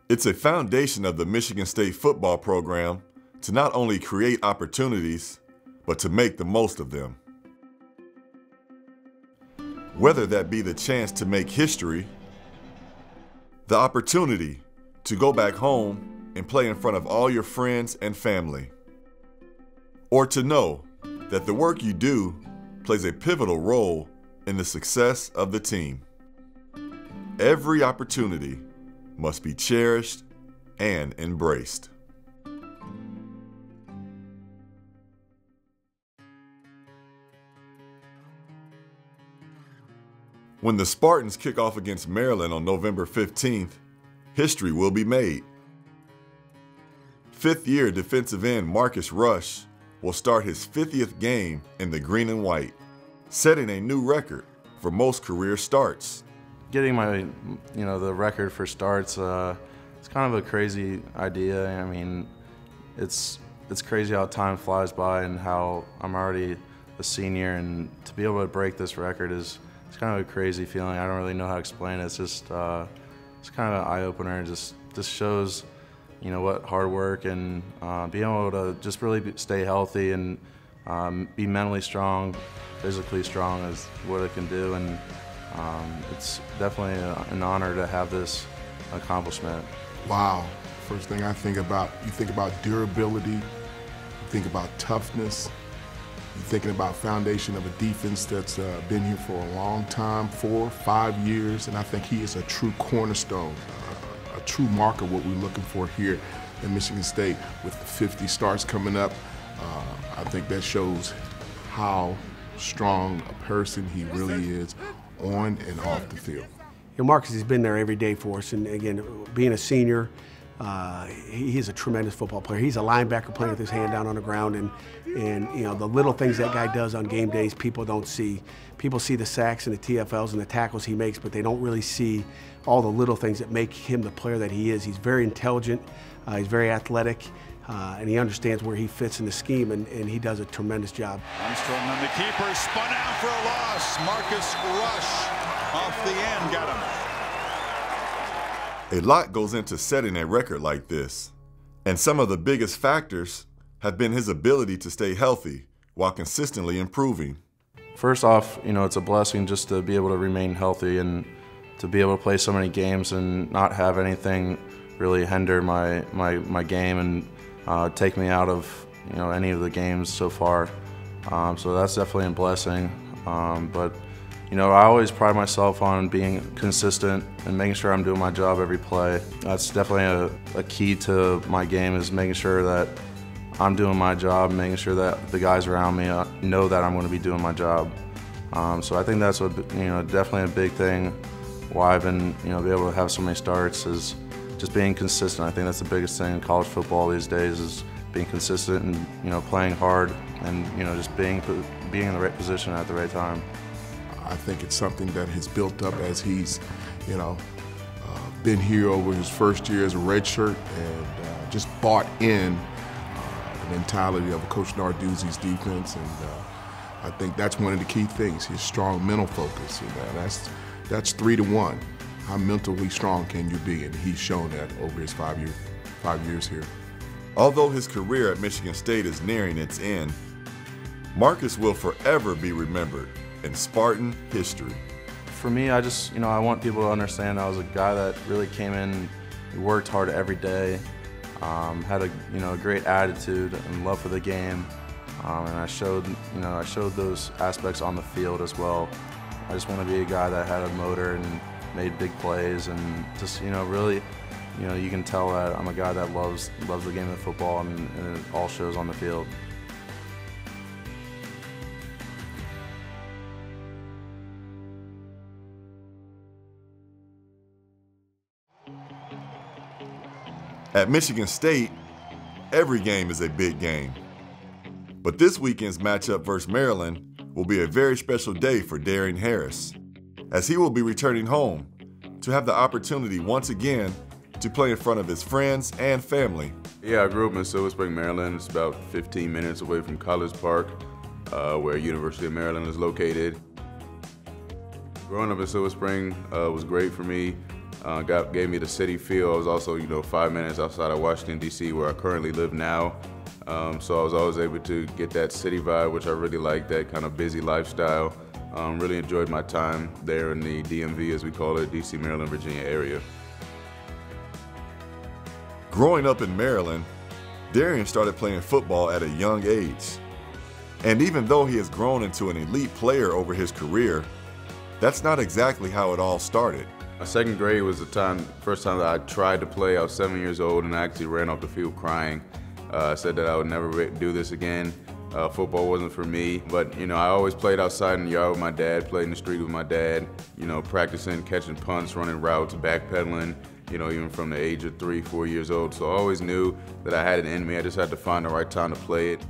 It's a foundation of the Michigan State football program to not only create opportunities, but to make the most of them. Whether that be the chance to make history, the opportunity to go back home and play in front of all your friends and family, or to know that the work you do plays a pivotal role in the success of the team. Every opportunity must be cherished and embraced. When the Spartans kick off against Maryland on November 15th, history will be made. Fifth-year defensive end Marcus Rush will start his 50th game in the green and white, setting a new record for most career starts. Getting the record for starts, it's kind of a crazy idea. I mean, it's crazy how time flies by and how I'm already a senior, and to be able to break this record it's kind of a crazy feeling. I don't really know how to explain it. It's just it's kind of an eye-opener. It just shows, what hard work and being able to just really stay healthy and be mentally strong, physically strong is what it can do, and it's definitely an honor to have this accomplishment. Wow. First thing I think about, you think about durability, you think about toughness, you're thinking about foundation of a defense that's been here for a long time, 4 or 5 years, and I think he is a true cornerstone, a true marker of what we're looking for here at Michigan State. With the 50 starts coming up, I think that shows how strong a person he really is on and off the field. Marcus has been there every day for us, and again, being a senior, he is a tremendous football player. He's a linebacker playing with his hand down on the ground, and the little things that guy does on game days people don't see. People see the sacks and the TFLs and the tackles he makes, but they don't really see all the little things that make him the player that he is. He's very intelligent, he's very athletic, and he understands where he fits in the scheme, and he does a tremendous job. Armstrong on the keeper, spun out for a loss. Marcus Rush off the end, got him. A lot goes into setting a record like this, and some of the biggest factors have been his ability to stay healthy while consistently improving. First off, it's a blessing just to be able to remain healthy and to be able to play so many games and not have anything really hinder my game and take me out of any of the games so far. So that's definitely a blessing. But I always pride myself on being consistent and making sure I'm doing my job every play. That's definitely a key to my game, is making sure that I'm doing my job, making sure that the guys around me know that I'm going to be doing my job. So I think that's definitely a big thing why I've been be able to have so many starts, is just being consistent. I think that's the biggest thing in college football these days, is being consistent and playing hard and just being in the right position at the right time. I think it's something that has built up as he's, been here over his first year as a redshirt, and just bought in the mentality of Coach Narduzzi's defense, and I think that's one of the key things, his strong mental focus. That's 3 to 1. How mentally strong can you be? And he's shown that over his 5 years here. Although his career at Michigan State is nearing its end, Marcus will forever be remembered in Spartan history. For me, I want people to understand I was a guy that really came in, worked hard every day, had a great attitude and love for the game, and I showed those aspects on the field as well. I just want to be a guy that had a motor and made big plays, and just really, you can tell that I'm a guy that loves the game of football, and it all shows on the field. At Michigan State, every game is a big game. But this weekend's matchup versus Maryland will be a very special day for Darien Harris, as he will be returning home to have the opportunity once again to play in front of his friends and family. Yeah, I grew up in Silver Spring, Maryland. It's about 15 minutes away from College Park, where University of Maryland is located. Growing up in Silver Spring was great for me. gave me the city feel. I was also, 5 minutes outside of Washington, D.C., where I currently live now. So I was always able to get that city vibe, which I really like, that kind of busy lifestyle. Really enjoyed my time there in the DMV, as we call it, D.C., Maryland, Virginia area. Growing up in Maryland, Darian started playing football at a young age. And even though he has grown into an elite player over his career, that's not exactly how it all started. My second grade was the first time that I tried to play. I was 7 years old and I actually ran off the field crying. I said that I would never do this again. Football wasn't for me, but I always played outside in the yard with my dad, played in the street with my dad, practicing, catching punts, running routes, backpedaling, even from the age of 3, 4 years old. So I always knew that I had it in me. I just had to find the right time to play it.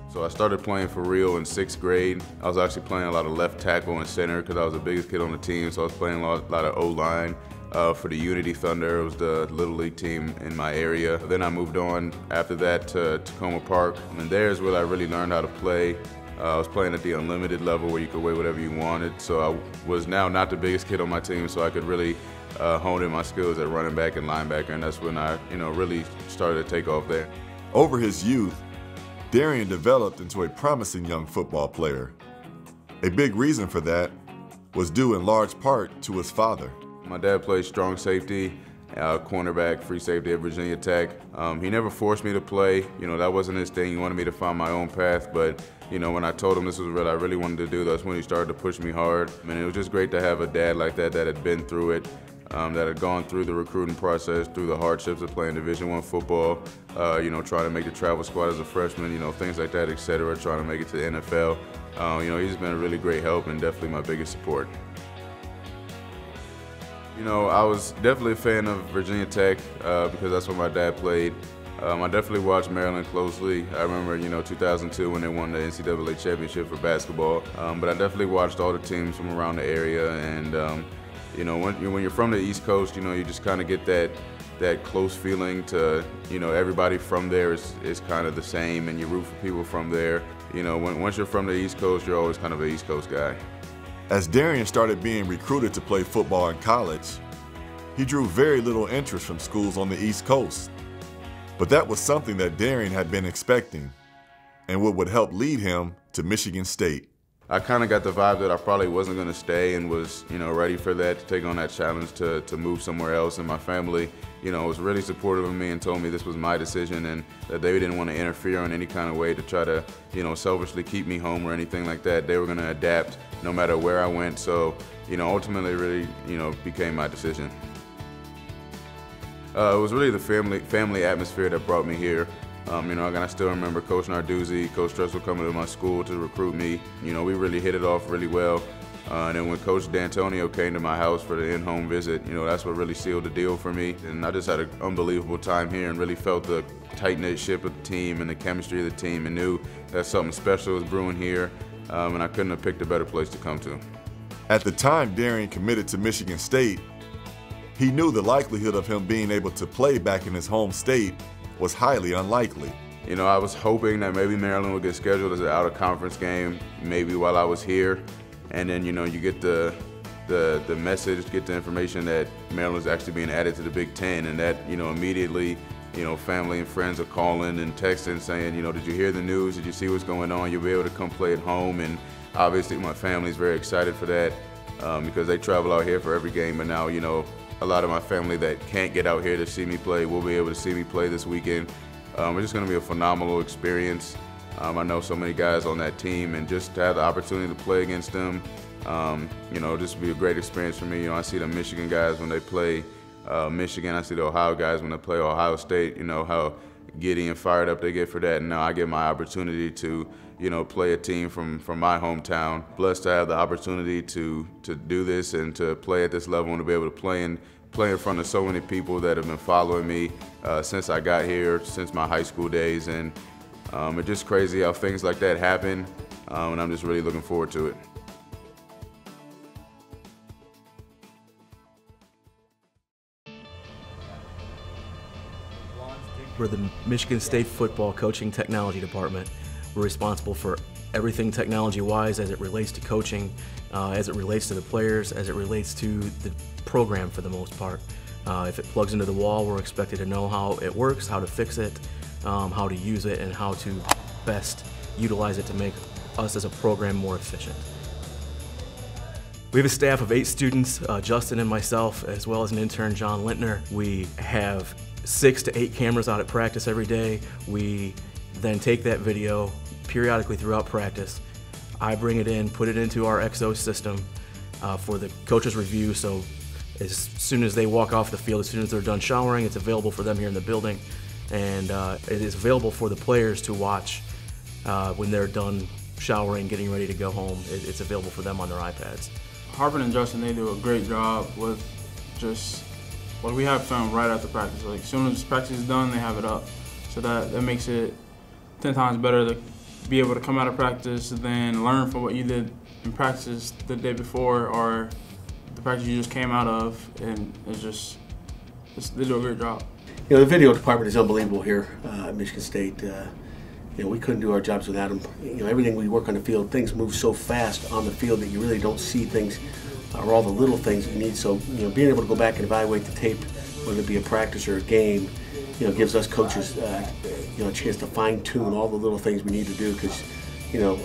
So I started playing for real in 6th grade. I was actually playing a lot of left tackle and center because I was the biggest kid on the team, so I was playing a lot of O-line. For the Unity Thunder, it was the Little League team in my area. Then I moved on after that to Tacoma Park, and there is where I really learned how to play. I was playing at the unlimited level where you could weigh whatever you wanted, so I was now not the biggest kid on my team, so I could really hone in my skills at running back and linebacker, and that's when I really started to take off there. Over his youth, Darian developed into a promising young football player. A big reason for that was due in large part to his father. My dad played strong safety, cornerback, free safety at Virginia Tech. He never forced me to play. That wasn't his thing. He wanted me to find my own path. But, when I told him this was what I really wanted to do, that's when he started to push me hard. And it was just great to have a dad like that had been through it, that had gone through the recruiting process, through the hardships of playing Division I football, trying to make the travel squad as a freshman, things like that, etc., trying to make it to the NFL. He's been a really great help and definitely my biggest support. I was definitely a fan of Virginia Tech because that's where my dad played. I definitely watched Maryland closely. I remember, 2002 when they won the NCAA championship for basketball. But I definitely watched all the teams from around the area. And, when you're from the East Coast, you just kind of get that close feeling to, everybody from there is kind of the same, and you root for people from there. Once you're from the East Coast, you're always kind of an East Coast guy. As Darian started being recruited to play football in college, he drew very little interest from schools on the East Coast. But that was something that Darian had been expecting, and what would help lead him to Michigan State. I kind of got the vibe that I probably wasn't going to stay and was, ready for that, to take on that challenge to move somewhere else. And my family, was really supportive of me and told me this was my decision and that they didn't want to interfere in any kind of way to try to, selfishly keep me home or anything like that. They were going to adapt no matter where I went. So, ultimately it really, became my decision. It was really the family atmosphere that brought me here. I still remember Coach Narduzzi, Coach Tressel coming to my school to recruit me. We really hit it off really well. And then when Coach D'Antonio came to my house for the in-home visit, that's what really sealed the deal for me. And I just had an unbelievable time here and really felt the tight-knit ship of the team and the chemistry of the team and knew that something special was brewing here. And I couldn't have picked a better place to come to. At the time Darian committed to Michigan State, he knew the likelihood of him being able to play back in his home state was highly unlikely. I was hoping that maybe Maryland would get scheduled as an out-of-conference game, maybe while I was here, and then you get the message, get the information that Maryland's actually being added to the Big Ten, and that immediately family and friends are calling and texting saying, did you hear the news? Did you see what's going on? You'll be able to come play at home, and obviously my family's very excited for that because they travel out here for every game, and now a lot of my family that can't get out here to see me play will be able to see me play this weekend. It's just going to be a phenomenal experience. I know so many guys on that team, and just to have the opportunity to play against them, just be a great experience for me. I see the Michigan guys when they play Michigan. I see the Ohio guys when they play Ohio State, how giddy and fired up they get for that. And now I get my opportunity to, play a team from my hometown. Blessed to have the opportunity to do this and to play at this level and to be able to play in front of so many people that have been following me since I got here, since my high school days. And it's just crazy how things like that happen, and I'm just really looking forward to it. We're the Michigan State Football Coaching Technology Department. We're responsible for everything technology-wise as it relates to coaching, as it relates to the players, as it relates to the program for the most part. If it plugs into the wall, we're expected to know how it works, how to fix it, how to use it, and how to best utilize it to make us as a program more efficient. We have a staff of 8 students, Justin and myself, as well as an intern, John Lintner. We have 6 to 8 cameras out at practice every day. We then take that video periodically throughout practice. I bring it in, put it into our XO system for the coaches' review, so as soon as they walk off the field, as soon as they're done showering, it's available for them here in the building, and it is available for the players to watch when they're done showering, getting ready to go home. It's available for them on their iPads. Harper and Justin, they do a great job with just, we have film right after practice. Like, as soon as practice is done, they have it up. So that makes it 10 times better to be able to come out of practice and then learn from what you did in practice the day before or the practice you just came out of, and they do a great job. You know, the video department is unbelievable here at Michigan State. You know, we couldn't do our jobs without them. You know, everything we work on the field, things move so fast on the field that you really don't see things or all the little things you need. So, you know, being able to go back and evaluate the tape, whether it be a practice or a game, you know, gives us coaches, you know, a chance to fine-tune all the little things we need to do, because, you know,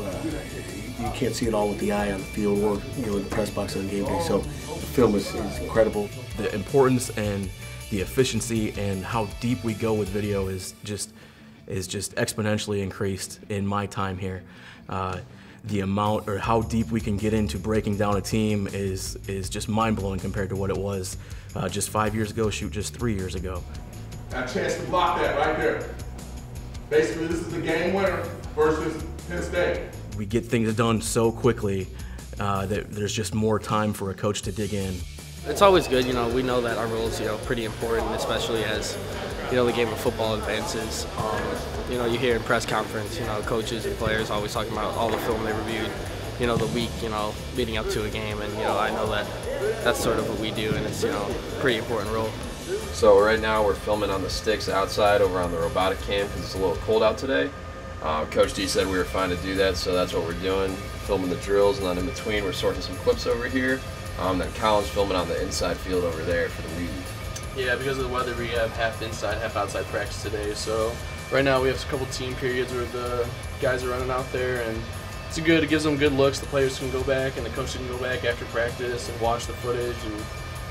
you can't see it all with the eye on the field or, you know, in the press box on game day. So the film is incredible. The importance and the efficiency and how deep we go with video is just exponentially increased in my time here. The amount or how deep we can get into breaking down a team is just mind-blowing compared to what it was just 5 years ago, just 3 years ago. Got a chance to block that right there. Basically, this is the game winner versus Penn State. We get things done so quickly that there's just more time for a coach to dig in. It's always good, you know, we know that our role is, you know, pretty important, especially as, you know, the game of football advances. You know, you hear in press conference, you know, coaches and players always talking about all the film they reviewed, you know, the week, you know, leading up to a game, and, you know, I know that that's sort of what we do, and it's, you know, a pretty important role. So right now we're filming on the sticks outside over on the robotic cam because it's a little cold out today. Coach D said we were fine to do that, so that's what we're doing, filming the drills, and then in between we're sorting some clips over here. Then Colin's filming on the inside field over there for the lead. Yeah, because of the weather, we have half inside, half outside practice today. So right now we have a couple team periods where the guys are running out there, and it's good. It gives them good looks. The players can go back, and the coach can go back after practice and watch the footage, and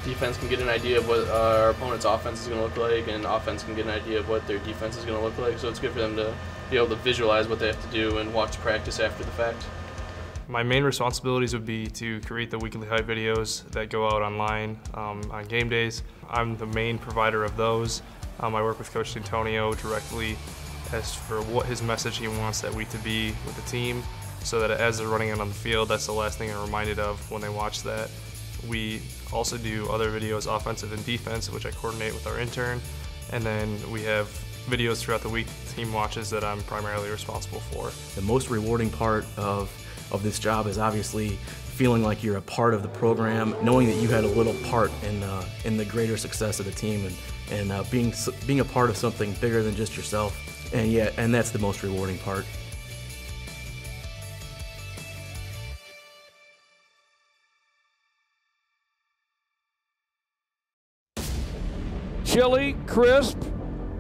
defense can get an idea of what our opponent's offense is going to look like, and offense can get an idea of what their defense is going to look like. So it's good for them to be able to visualize what they have to do and watch practice after the fact. My main responsibilities would be to create the weekly hype videos that go out online on game days. I'm the main provider of those. I work with Coach Antonio directly as for what his message he wants that week to be with the team, so that as they're running it on the field, that's the last thing they're reminded of when they watch that. We also do other videos, offensive and defense, which I coordinate with our intern, and then we have videos throughout the week, team watches, that I'm primarily responsible for. The most rewarding part of this job is obviously feeling like you're a part of the program, knowing that you had a little part in the greater success of the team, and being a part of something bigger than just yourself. And that's the most rewarding part. Chilly, crisp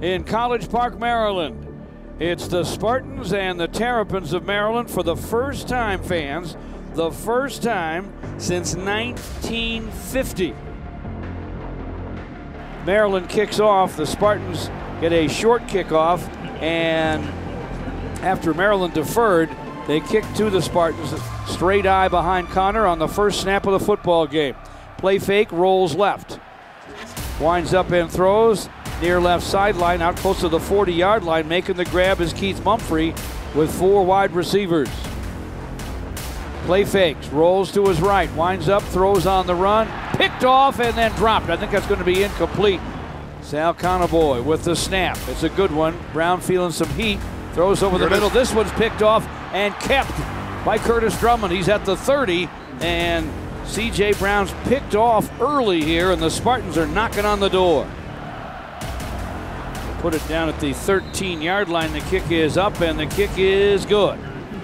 in College Park, Maryland. It's the Spartans and the Terrapins of Maryland for the first time, fans, the first time since 1950. Maryland kicks off. The Spartans get a short kickoff, and after Maryland deferred, they kick to the Spartans. Straight eye behind Connor on the first snap of the football game. Play fake, rolls left. Winds up and throws. Near left sideline, out close to the 40-yard line. Making the grab is Keith Mumphrey with 4 wide receivers. Play fakes, rolls to his right, winds up, throws on the run, picked off and then dropped. I think that's going to be incomplete. Sal Conaboy with the snap. It's a good one. Brown feeling some heat. Throws over the middle. This one's picked off and kept by Curtis Drummond. He's at the 30, and C.J. Brown's picked off early here, and the Spartans are knocking on the door. Put it down at the 13-yard line. The kick is up, and the kick is good.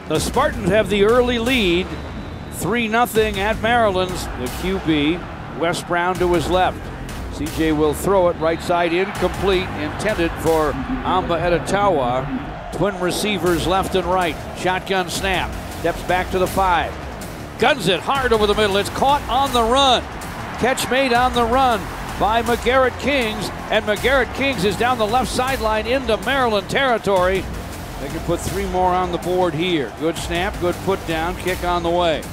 The Spartans have the early lead, 3-0 at Maryland's. The QB Wes Brown to his left. CJ will throw it right side, incomplete, intended for Amba Edetawa. Twin receivers left and right. Shotgun snap. Steps back to the 5. Guns it hard over the middle. It's caught on the run. Catch made on the run by McGarrett Kings, and McGarrett Kings is down the left sideline into Maryland territory. They can put 3 more on the board here. Good snap, good put down, kick on the way.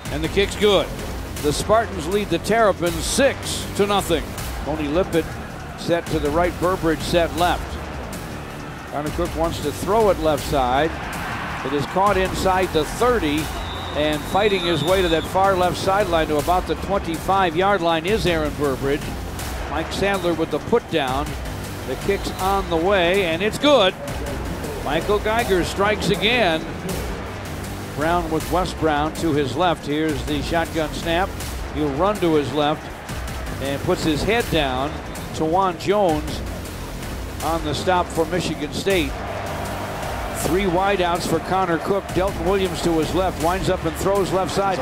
And the kick's good. The Spartans lead the Terrapins 6-0. Tony Lippett set to the right, Burbridge set left. Connor Cook wants to throw it left side. It is caught inside the 30, and fighting his way to that far left sideline to about the 25-yard line is Aaron Burbridge. Mike Sadler with the put down. The kick's on the way, and it's good. Michael Geiger strikes again. Brown with Wes Brown to his left. Here's the shotgun snap. He'll run to his left and puts his head down. Tawan Jones on the stop for Michigan State. 3 wideouts for Connor Cook. Delton Williams to his left, winds up and throws left side.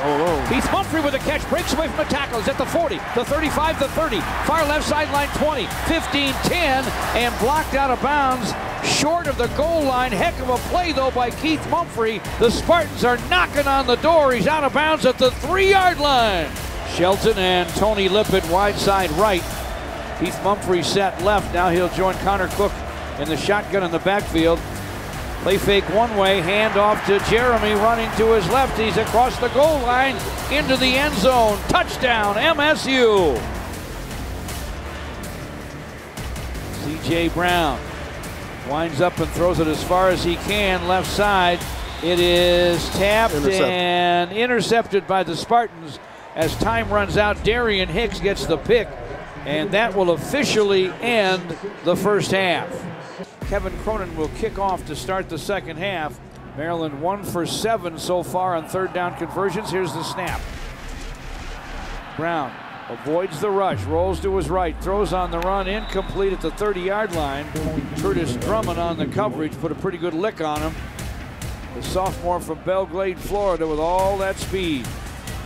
Keith Humphrey with a catch, breaks away from the tackle. Is at the 40, the 35, the 30. Far left sideline 20, 15, 10, and blocked out of bounds. Short of the goal line. Heck of a play, though, by Keith Humphrey. The Spartans are knocking on the door. He's out of bounds at the 3-yard line. Shelton and Tony Lippett wide side right. Keith Humphrey set left. Now he'll join Connor Cook in the shotgun in the backfield. Play fake one way, hand off to Jeremy, running to his left. He's across the goal line into the end zone. Touchdown, MSU. CJ Brown winds up and throws it as far as he can, left side. It is tapped and intercepted by the Spartans. As time runs out, Darian Hicks gets the pick, and that will officially end the first half. Kevin Cronin will kick off to start the second half. Maryland 1 for 7 so far on third down conversions. Here's the snap. Brown avoids the rush, rolls to his right, throws on the run, incomplete at the 30-yard line. Curtis Drummond on the coverage, put a pretty good lick on him. The sophomore from Belgrade, Florida, with all that speed.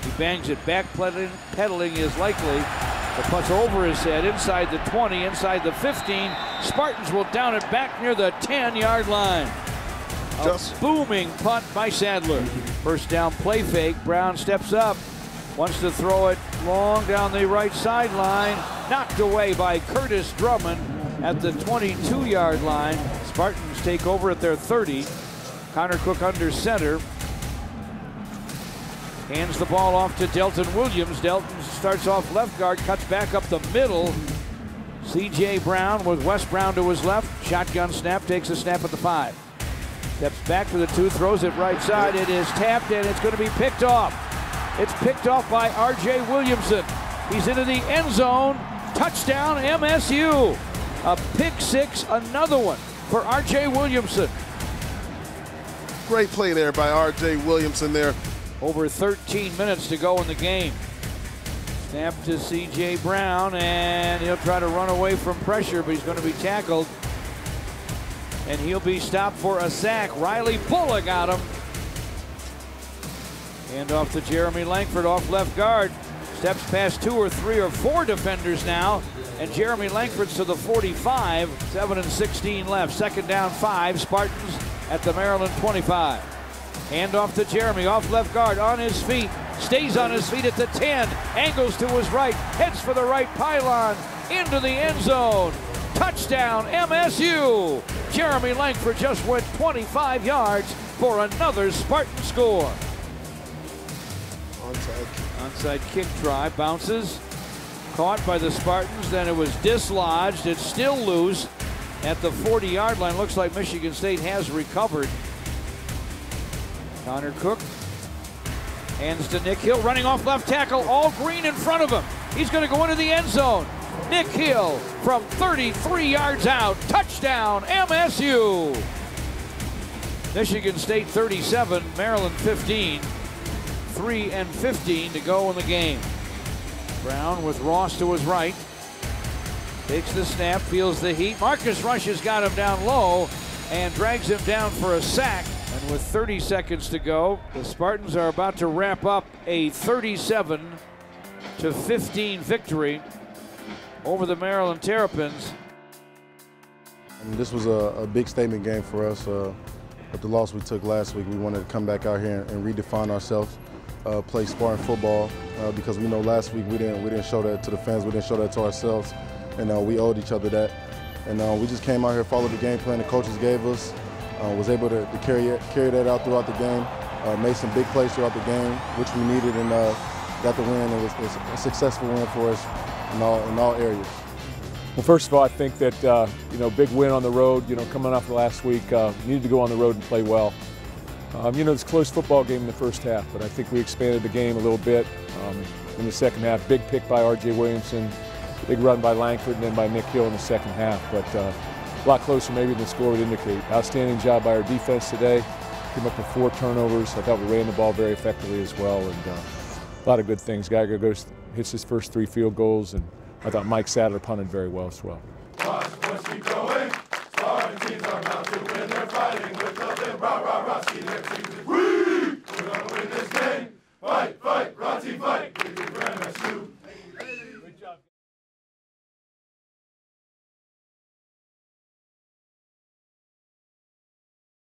He bangs it back, pedaling is likely. The punt's over his head, inside the 20, inside the 15. Spartans will down it back near the 10-yard line. A booming punt by Sadler. First down play fake. Brown steps up, wants to throw it long down the right sideline. Knocked away by Curtis Drummond at the 22-yard line. Spartans take over at their 30. Connor Cook under center. Hands the ball off to Delton Williams. Delton starts off left guard, cuts back up the middle. CJ Brown with Wes Brown to his left. Shotgun snap, takes a snap at the 5. Steps back to the 2, throws it right side. It is tapped and it's going to be picked off. It's picked off by R.J. Williamson. He's into the end zone. Touchdown MSU. A pick 6, another one for R.J. Williamson. Great play there by R.J. Williamson there. Over 13 minutes to go in the game. Snap to C.J. Brown, and he'll try to run away from pressure, but he's going to be tackled. And he'll be stopped for a sack. Riley Bullock got him. Hand off to Jeremy Langford off left guard. Steps past 2 or 3 or 4 defenders now. And Jeremy Langford's to the 45. 7:16 left. Second down 5. Spartans at the Maryland 25. Hand off to Jeremy, off left guard, on his feet, stays on his feet at the 10, angles to his right, heads for the right pylon, into the end zone. Touchdown, MSU. Jeremy Langford just went 25 yards for another Spartan score. Onside kick try, bounces, caught by the Spartans, then it was dislodged. It's still loose at the 40-yard line. Looks like Michigan State has recovered. Connor Cook hands to Nick Hill, running off left tackle, all green in front of him. He's going to go into the end zone. Nick Hill from 33 yards out. Touchdown, MSU. Michigan State 37, Maryland 15. 3:15 to go in the game. Brown with Ross to his right. Takes the snap, feels the heat. Marcus Rush has got him down low and drags him down for a sack. And with 30 seconds to go, the Spartans are about to wrap up a 37-14 20-15 victory over the Maryland Terrapins. This was a big statement game for us. With the loss we took last week, we wanted to come back out here and redefine ourselves, play Spartan football, because we know last week we didn't show that to the fans, we didn't show that to ourselves, and we owed each other that. And we just came out here, followed the game plan the coaches gave us, was able to carry that out throughout the game, made some big plays throughout the game, which we needed, and got the win. It was a successful win for us in all areas. Well, first of all, I think that, big win on the road, coming off the last week, needed to go on the road and play well. It's a close football game in the first half, but I think we expanded the game a little bit in the second half. Big pick by R.J. Williamson, big run by Langford, and then by Nick Hill in the second half, but a lot closer maybe than the score would indicate. Outstanding job by our defense today. Came up with 4 turnovers. I thought we ran the ball very effectively as well, and a lot of good things. Geiger hits his first 3 field goals, and I thought Mike Sadler punted very well as well. Watch us keep going. Spartan teams are bound to win. They're fighting with the rah, rah, rah. See their teams. We're gonna win this game. Fight.